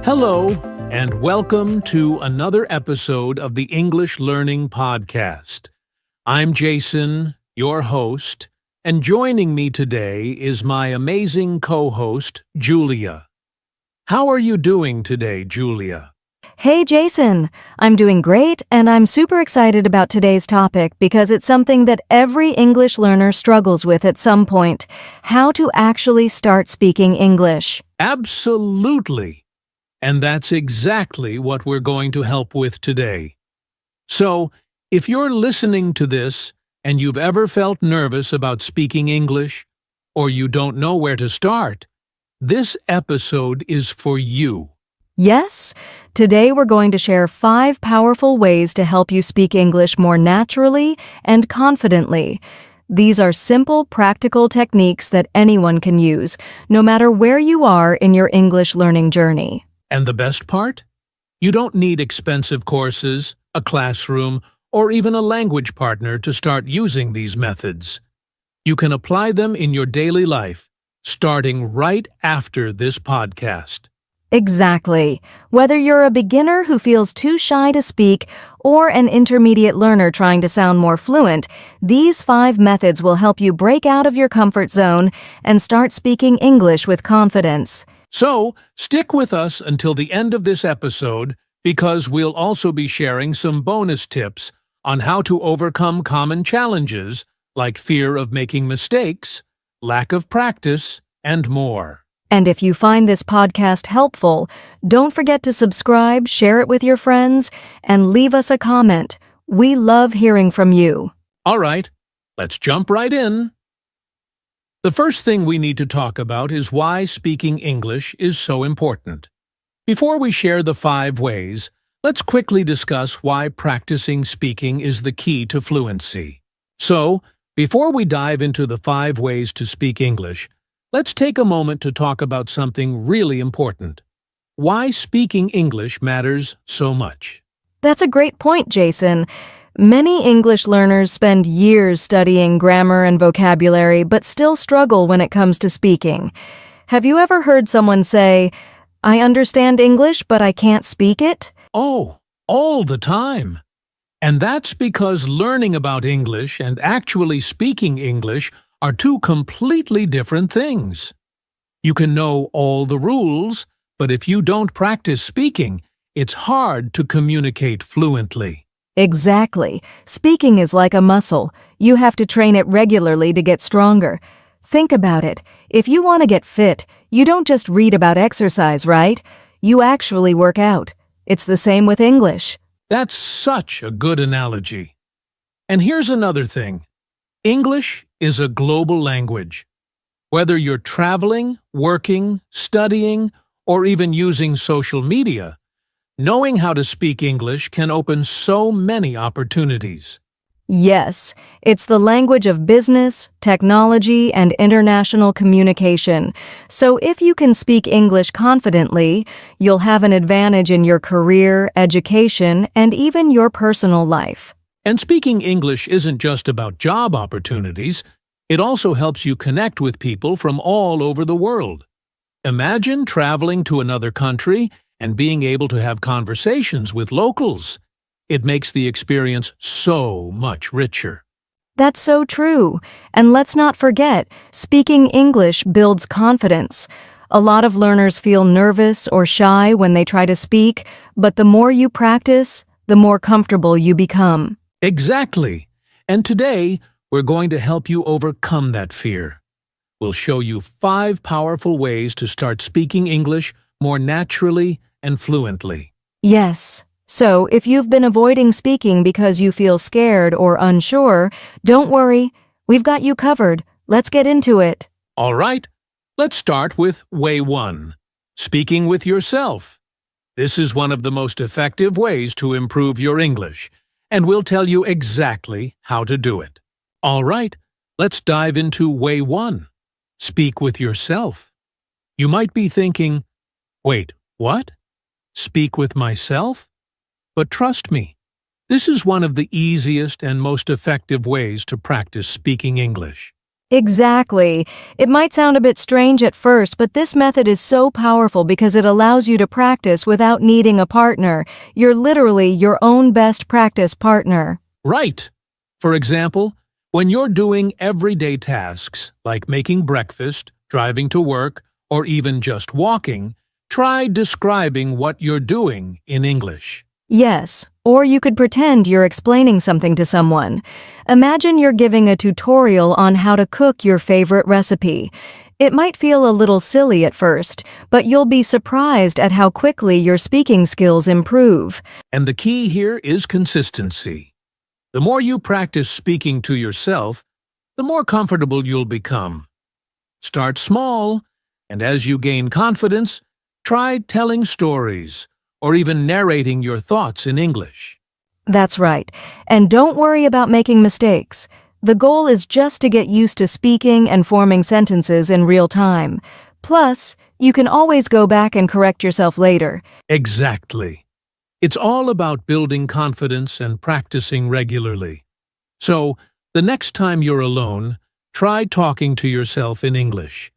Hello, and welcome to another episode of the English Learning Podcast. I'm Jason, your host, and joining me today is my amazing co-host, Julia. How are you doing today, Julia? Hey Jason, I'm doing great and I'm super excited about today's topic because it's something that every English learner struggles with at some point: how to actually start speaking English. Absolutely. And that's exactly what we're going to help with today. So, if you're listening to this and you've ever felt nervous about speaking English, or you don't know where to start, this episode is for you. Yes, today we're going to share 5 powerful ways to help you speak English more naturally and confidently. These are simple, practical techniques that anyone can use, no matter where you are in your English learning journey. And the best part? You don't need expensive courses, a classroom, or even a language partner to start using these methods. You can apply them in your daily life, starting right after this podcast. Exactly. Whether you're a beginner who feels too shy to speak or an intermediate learner trying to sound more fluent, these 5 methods will help you break out of your comfort zone and start speaking English with confidence. So, stick with us until the end of this episode because we'll also be sharing some bonus tips on how to overcome common challenges like fear of making mistakes, lack of practice, and more. And if you find this podcast helpful, don't forget to subscribe, share it with your friends, and leave us a comment. We love hearing from you. All right, let's jump right in. The first thing we need to talk about is why speaking English is so important. Before we share the 5 ways, let's quickly discuss why practicing speaking is the key to fluency. So, before we dive into the 5 ways to speak English, let's take a moment to talk about something really important: why speaking English matters so much. That's a great point, Jason. Many English learners spend years studying grammar and vocabulary but still struggle when it comes to speaking. Have you ever heard someone say, "I understand English, but I can't speak it"? Oh, all the time. And that's because learning about English and actually speaking English are 2 completely different things. You can know all the rules, but if you don't practice speaking, it's hard to communicate fluently. Exactly. Speaking is like a muscle. You have to train it regularly to get stronger. Think about it. If you want to get fit, you don't just read about exercise, right? You actually work out. It's the same with English. That's such a good analogy. And here's another thing. English is a global language. Whether you're traveling, working, studying, or even using social media, knowing how to speak English can open so many opportunities. Yes, it's the language of business, technology, and international communication. So if you can speak English confidently, you'll have an advantage in your career, education, and even your personal life. And speaking English isn't just about job opportunities, it also helps you connect with people from all over the world. Imagine traveling to another country and being able to have conversations with locals. It makes the experience so much richer. That's so true. And let's not forget, speaking English builds confidence. A lot of learners feel nervous or shy when they try to speak, but the more you practice, the more comfortable you become. Exactly. And today, we're going to help you overcome that fear. We'll show you 5 powerful ways to start speaking English more naturally and fluently. Yes. So if you've been avoiding speaking because you feel scared or unsure, don't worry. We've got you covered. Let's get into it. All right, let's start with way 1, speaking with yourself. This is one of the most effective ways to improve your English, and we'll tell you exactly how to do it. All right, let's dive into way 1, speak with yourself. You might be thinking, wait, what? Speak with myself? But trust me, this is one of the easiest and most effective ways to practice speaking English. Exactly. It might sound a bit strange at first, but this method is so powerful because it allows you to practice without needing a partner. You're literally your own best practice partner. Right. For example, when you're doing everyday tasks like making breakfast, driving to work, or even just walking, try describing what you're doing in English. Yes, or you could pretend you're explaining something to someone. Imagine you're giving a tutorial on how to cook your favorite recipe. It might feel a little silly at first, but you'll be surprised at how quickly your speaking skills improve. And the key here is consistency. The more you practice speaking to yourself, the more comfortable you'll become. Start small, and as you gain confidence, try telling stories or even narrating your thoughts in English. That's right. And don't worry about making mistakes. The goal is just to get used to speaking and forming sentences in real time. Plus, you can always go back and correct yourself later. Exactly. It's all about building confidence and practicing regularly. So, the next time you're alone, try talking to yourself in English.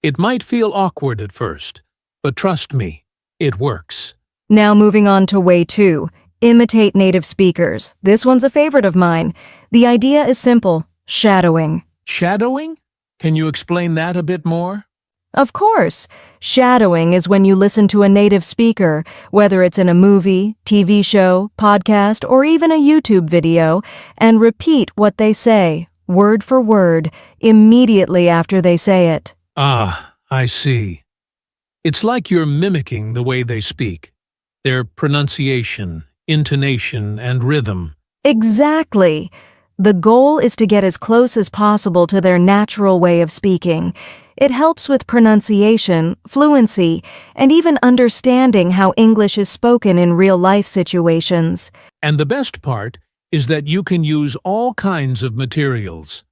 It might feel awkward at first, but trust me, it works. Now moving on to way 2. Imitate native speakers. This one's a favorite of mine. The idea is simple: shadowing. Shadowing? Can you explain that a bit more? Of course. Shadowing is when you listen to a native speaker, whether it's in a movie, TV show, podcast, or even a YouTube video, and repeat what they say, word for word, immediately after they say it. Ah, I see. It's like you're mimicking the way they speak. Their pronunciation, intonation, and rhythm. Exactly. The goal is to get as close as possible to their natural way of speaking. It helps with pronunciation, fluency, and even understanding how English is spoken in real-life situations. And the best part is that you can use all kinds of materials.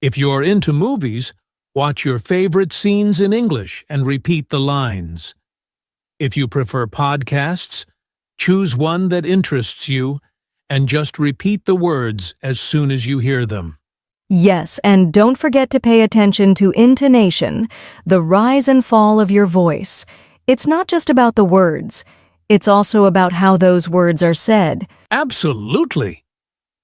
If you're into movies, watch your favorite scenes in English and repeat the lines. If you prefer podcasts, choose one that interests you and just repeat the words as soon as you hear them. Yes, and don't forget to pay attention to intonation, the rise and fall of your voice. It's not just about the words. It's also about how those words are said. Absolutely.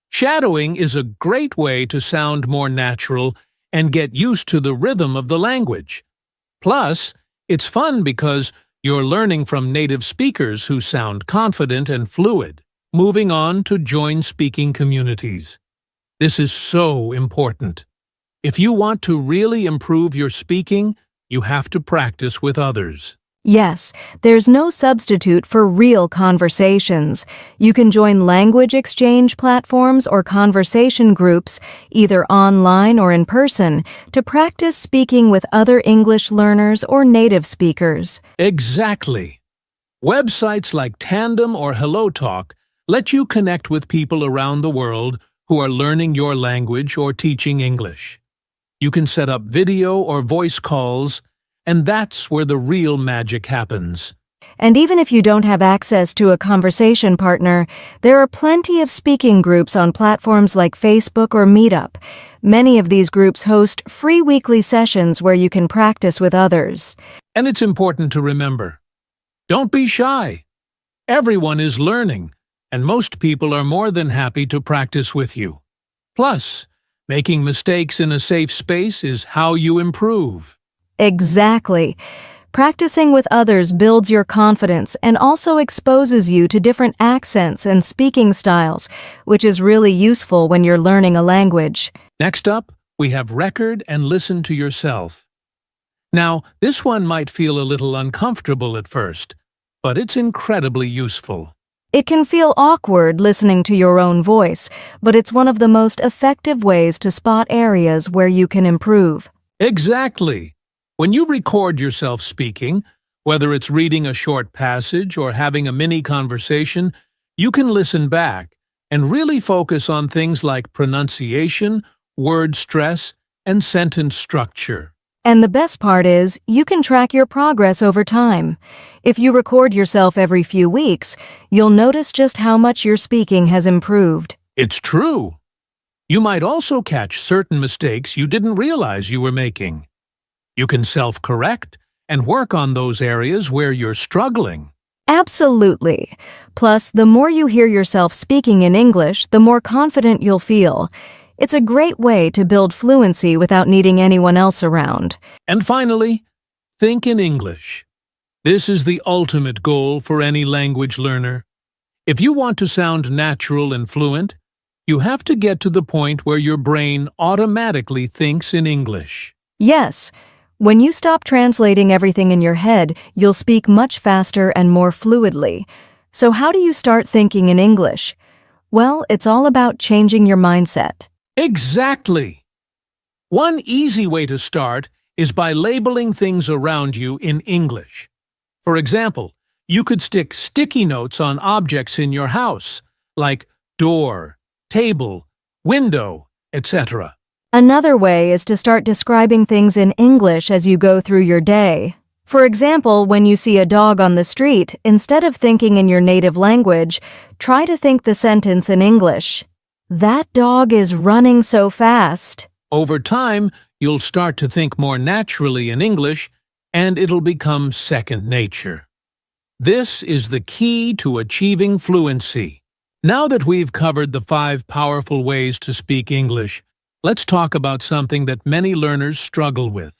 Shadowing is a great way to sound more natural and get used to the rhythm of the language. Plus, it's fun because you're learning from native speakers who sound confident and fluid. Moving on to join speaking communities. This is so important. If you want to really improve your speaking, you have to practice with others. Yes, there's no substitute for real conversations. You can join language exchange platforms or conversation groups, either online or in person, to practice speaking with other English learners or native speakers. Exactly. Websites like Tandem or HelloTalk let you connect with people around the world who are learning your language or teaching English. You can set up video or voice calls, and that's where the real magic happens. And even if you don't have access to a conversation partner, there are plenty of speaking groups on platforms like Facebook or Meetup. Many of these groups host free weekly sessions where you can practice with others. And it's important to remember, don't be shy. Everyone is learning, and most people are more than happy to practice with you. Plus, making mistakes in a safe space is how you improve. Exactly. Practicing with others builds your confidence and also exposes you to different accents and speaking styles, which is really useful when you're learning a language. Next up, we have record and listen to yourself. Now, this one might feel a little uncomfortable at first, but it's incredibly useful. It can feel awkward listening to your own voice, but it's one of the most effective ways to spot areas where you can improve. Exactly. When you record yourself speaking, whether it's reading a short passage or having a mini conversation, you can listen back and really focus on things like pronunciation, word stress, and sentence structure. And the best part is, you can track your progress over time. If you record yourself every few weeks, you'll notice just how much your speaking has improved. It's true. You might also catch certain mistakes you didn't realize you were making. You can self-correct and work on those areas where you're struggling. Absolutely. Plus, the more you hear yourself speaking in English, the more confident you'll feel. It's a great way to build fluency without needing anyone else around. And finally, think in English. This is the ultimate goal for any language learner. If you want to sound natural and fluent, you have to get to the point where your brain automatically thinks in English. Yes, when you stop translating everything in your head, you'll speak much faster and more fluidly. So how do you start thinking in English? Well, it's all about changing your mindset. Exactly! One easy way to start is by labeling things around you in English. For example, you could stick sticky notes on objects in your house, like door, table, window, etc. Another way is to start describing things in English as you go through your day. For example, when you see a dog on the street, instead of thinking in your native language, try to think the sentence in English. That dog is running so fast. Over time, you'll start to think more naturally in English, and it'll become second nature. This is the key to achieving fluency. Now that we've covered the 5 powerful ways to speak English, let's talk about something that many learners struggle with.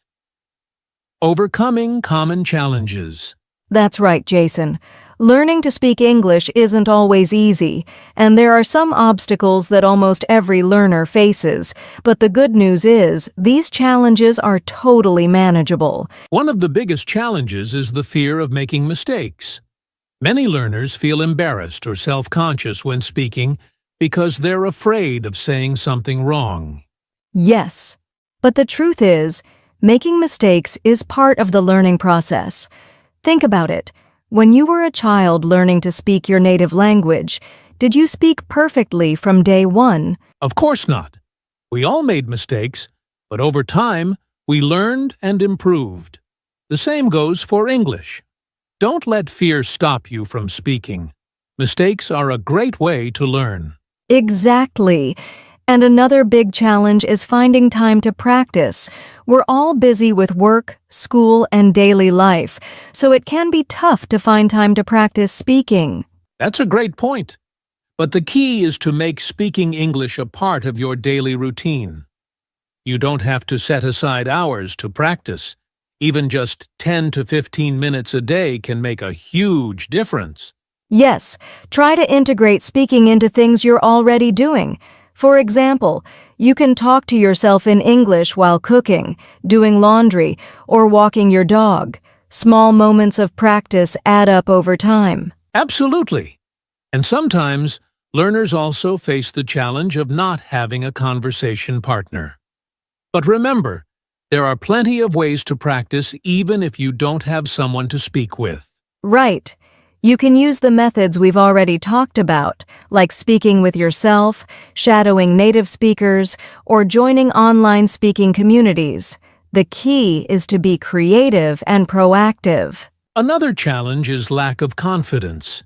Overcoming common challenges. That's right, Jason. Learning to speak English isn't always easy, and there are some obstacles that almost every learner faces. But the good news is, these challenges are totally manageable. One of the biggest challenges is the fear of making mistakes. Many learners feel embarrassed or self-conscious when speaking because they're afraid of saying something wrong. Yes, but the truth is, making mistakes is part of the learning process. Think about it. When you were a child learning to speak your native language, did you speak perfectly from day one? Of course not. We all made mistakes, but over time, we learned and improved. The same goes for English. Don't let fear stop you from speaking. Mistakes are a great way to learn. Exactly. And another big challenge is finding time to practice. We're all busy with work, school, and daily life, so it can be tough to find time to practice speaking. That's a great point. But the key is to make speaking English a part of your daily routine. You don't have to set aside hours to practice. Even just 10 to 15 minutes a day can make a huge difference. Yes, try to integrate speaking into things you're already doing. For example, you can talk to yourself in English while cooking, doing laundry, or walking your dog. Small moments of practice add up over time. Absolutely. And sometimes, learners also face the challenge of not having a conversation partner. But remember, there are plenty of ways to practice even if you don't have someone to speak with. Right. You can use the methods we've already talked about, like speaking with yourself, shadowing native speakers, or joining online speaking communities. The key is to be creative and proactive. Another challenge is lack of confidence.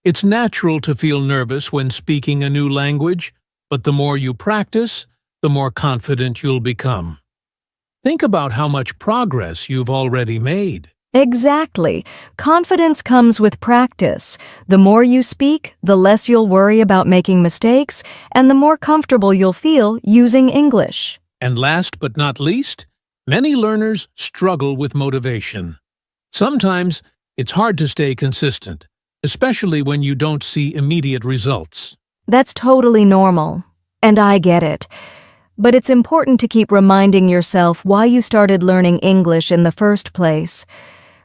It's natural to feel nervous when speaking a new language, but the more you practice, the more confident you'll become. Think about how much progress you've already made. Exactly. Confidence comes with practice. The more you speak, the less you'll worry about making mistakes, and the more comfortable you'll feel using English. And last but not least, many learners struggle with motivation. Sometimes it's hard to stay consistent, especially when you don't see immediate results. That's totally normal, and I get it. But it's important to keep reminding yourself why you started learning English in the first place.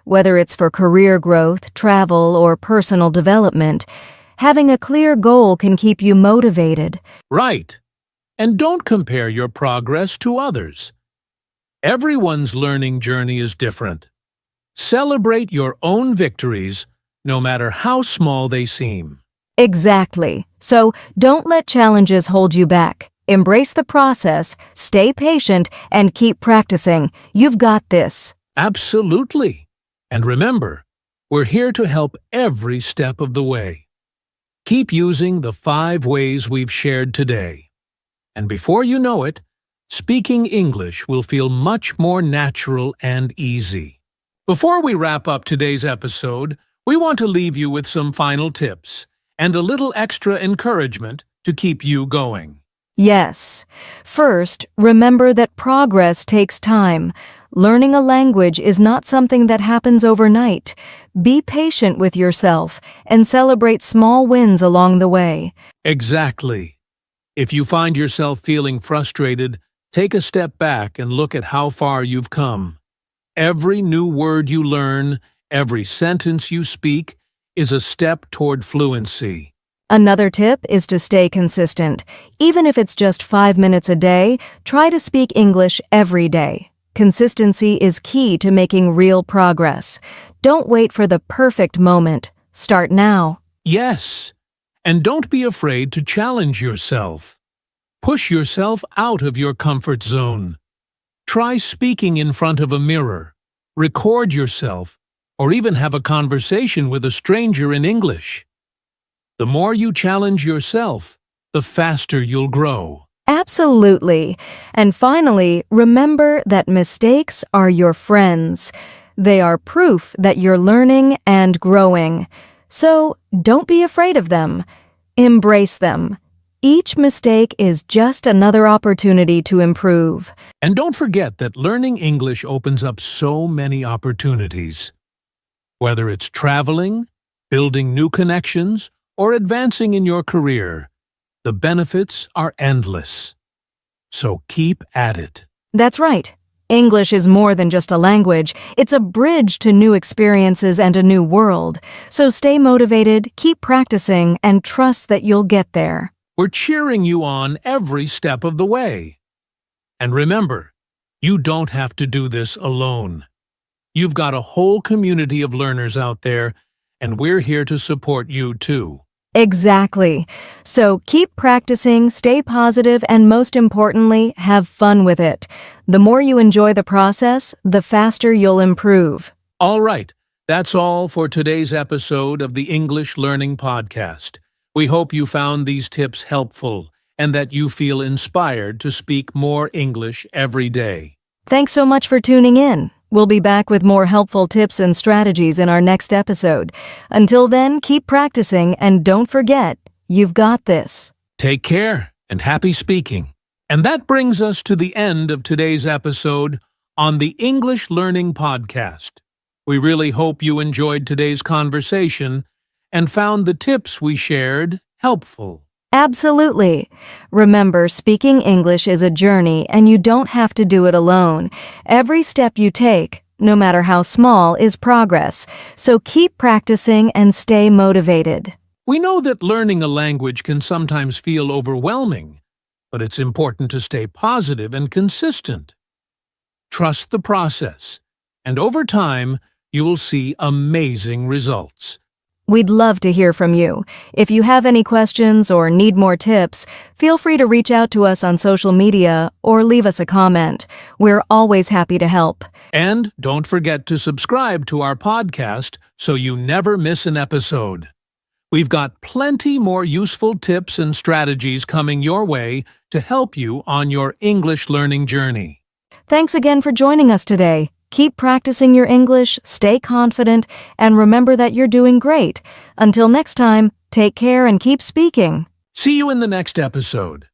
Whether it's for career growth, travel, or personal development, having a clear goal can keep you motivated. Right. And don't compare your progress to others. Everyone's learning journey is different. Celebrate your own victories, no matter how small they seem. Exactly. So don't let challenges hold you back. Embrace the process, stay patient, and keep practicing. You've got this. Absolutely. And remember, we're here to help every step of the way. Keep using the 5 ways we've shared today. And before you know it, speaking English will feel much more natural and easy. Before we wrap up today's episode, we want to leave you with some final tips and a little extra encouragement to keep you going. Yes. First, remember that progress takes time. Learning a language is not something that happens overnight. Be patient with yourself and celebrate small wins along the way. Exactly. If you find yourself feeling frustrated, take a step back and look at how far you've come. Every new word you learn, every sentence you speak, is a step toward fluency. Another tip is to stay consistent. Even if it's just 5 minutes a day, try to speak English every day. Consistency is key to making real progress. Don't wait for the perfect moment. Start now. Yes, and don't be afraid to challenge yourself. Push yourself out of your comfort zone. Try speaking in front of a mirror, record yourself, or even have a conversation with a stranger in English. The more you challenge yourself, the faster you'll grow. Absolutely. And finally, remember that mistakes are your friends. They are proof that you're learning and growing. So don't be afraid of them. Embrace them. Each mistake is just another opportunity to improve. And don't forget that learning English opens up so many opportunities. Whether it's traveling, building new connections, or advancing in your career, the benefits are endless. So keep at it. That's right. English is more than just a language. It's a bridge to new experiences and a new world. So stay motivated, keep practicing, and trust that you'll get there. We're cheering you on every step of the way. And remember, you don't have to do this alone. You've got a whole community of learners out there, and we're here to support you too. Exactly. So keep practicing, stay positive, and most importantly, have fun with it. The more you enjoy the process, the faster you'll improve. All right, that's all for today's episode of the English Learning Podcast. We hope you found these tips helpful and that you feel inspired to speak more English every day. Thanks so much for tuning in. We'll be back with more helpful tips and strategies in our next episode. Until then, keep practicing and don't forget, you've got this. Take care and happy speaking. And that brings us to the end of today's episode on the English Learning Podcast. We really hope you enjoyed today's conversation and found the tips we shared helpful. Absolutely. Remember, speaking English is a journey and you don't have to do it alone. Every step you take, no matter how small, is progress. So keep practicing and stay motivated. We know that learning a language can sometimes feel overwhelming, but it's important to stay positive and consistent. Trust the process, and over time, you will see amazing results. We'd love to hear from you. If you have any questions or need more tips, feel free to reach out to us on social media or leave us a comment. We're always happy to help. And don't forget to subscribe to our podcast so you never miss an episode. We've got plenty more useful tips and strategies coming your way to help you on your English learning journey. Thanks again for joining us today. Keep practicing your English, stay confident, and remember that you're doing great. Until next time, take care and keep speaking. See you in the next episode.